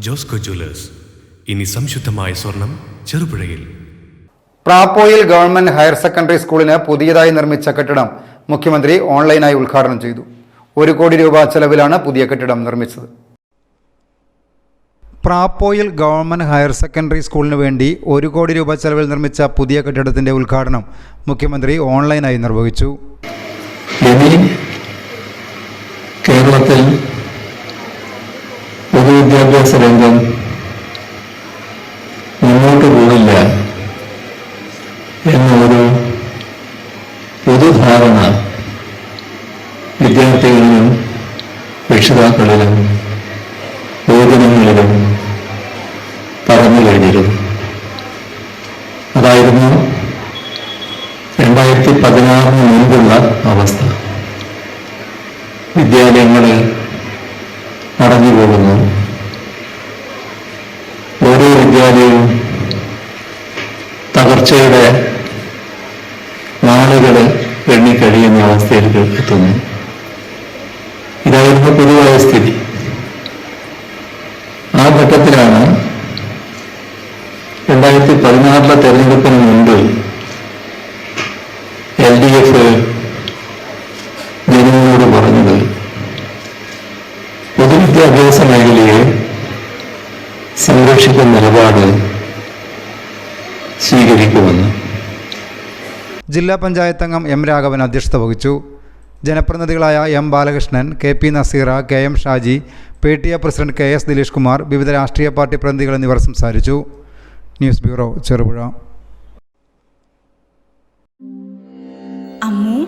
Josco Jewellers. ഇനി സംശുദ്ധമായ സ്വർണം ചെറുപുഴയിൽ. പ്രാപ്പോയിൽ ഗവൺമെന്റ് ഹയർ സെക്കൻഡറി സ്കൂളിന് പുതിയതായി നിർമ്മിച്ച കെട്ടിടം മുഖ്യമന്ത്രി ഓൺലൈനായി ഉദ്ഘാടനം ചെയ്തു. 1 കോടി രൂപ ചെലവിലാണ് പുതിയ കെട്ടിടം നിർമ്മിച്ചത്. പ്രാപ്പോയിൽ ഗവൺമെന്റ് ഹയർ സെക്കൻഡറി സ്കൂളിന് വേണ്ടി 1 കോടി രൂപ ചെലവിൽ നിർമ്മിച്ച പുതിയ കെട്ടിടത്തിന്റെ ഉദ്ഘാടനം മുഖ്യമന്ത്രി ഓൺലൈനായി നിർവഹിച്ചു. കേരളത്തിൽ പൊതുവിദ്യാഭ്യാസ രംഗം മുന്നോട്ട് പോകില്ല എന്നൊരു പൊതുധാരണ വിദ്യാർത്ഥികളിലും രക്ഷിതാക്കളിലും പൊതുജനങ്ങളിലും പറഞ്ഞു കഴിഞ്ഞിരുന്നു. അതായിരുന്നു 2016 മുൻപുള്ള അവസ്ഥ. വിദ്യാലയങ്ങൾ അടഞ്ഞു പോകുന്നു. ഓരോ വിദ്യാലയവും തകർച്ചയുടെ നാളുകൾ എണ്ണിക്കഴിയുന്ന അവസ്ഥയിലേക്ക് എത്തുന്നു. ഇതായിരുന്നു പൊതുവായ സ്ഥിതി. ആ ഘട്ടത്തിലാണ് 2016 തെരഞ്ഞെടുപ്പിന് മുൻപ് LDF ജനങ്ങളോട് പറഞ്ഞത് പൊതുവിദ്യാഭ്യാസ മേഖലയെ സംരക്ഷിക്കുന്ന നിലപാട് സ്വീകരിക്കുമെന്ന്. ജില്ലാ പഞ്ചായത്ത് അംഗം M. രാഘവൻ അധ്യക്ഷത വഹിച്ചു. ജനപ്രതിനിധികളായ M. Balakrishnan, KP Naseera, KM Shaji, PTA president KS Dileesh Kumar, വിവിധ രാഷ്ട്രീയ പാർട്ടി പ്രതിനിധികൾ എന്നിവർ സംസാരിച്ചു. News bureau, Cherupuzha. അമ്മു,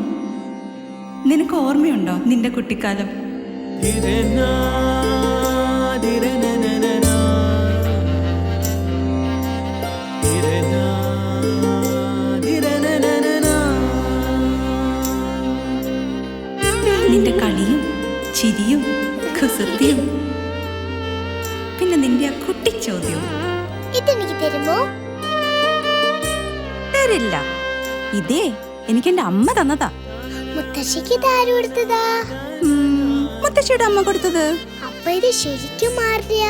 നിനക്ക് ഓർമ്മയുണ്ടോ നിന്റെ കുട്ടിക്കാലം? നിന്റെ കളിയും ചിരിയും കുസൃതിയും, പിന്നെ നിന്റെ ആ കുട്ടിച്ചോദ്യവും. ഇതെനിക്ക് തരുമോ? തരില്ല. ഇതേ എനിക്ക് എന്റെ അമ്മ തന്നതാ. മുത്തശ്ശിക്ക് ഇതാര് കൊടുത്തതാ? മുത്തശ്ശിയുടെ അമ്മ കൊടുത്തത്. അപ്പൊ ഇത് ശരിക്കും മാറിയ?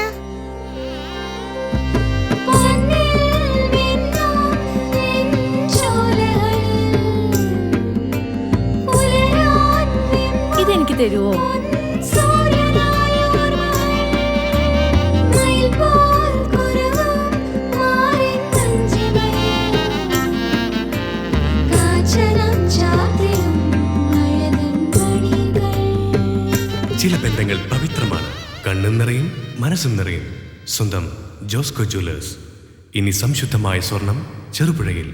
ഇതെനിക്ക് തരുവോ? ചില ബന്ധങ്ങൾ പവിത്രമാണ്. കണ്ണും നിറയും മനസ്സും നിറയും. സ്വന്തം ജോസ്കോ ജ്വല്ലേഴ്സ്. ഇനി സംശുദ്ധമായ സ്വർണം ചെറുപുഴയിൽ.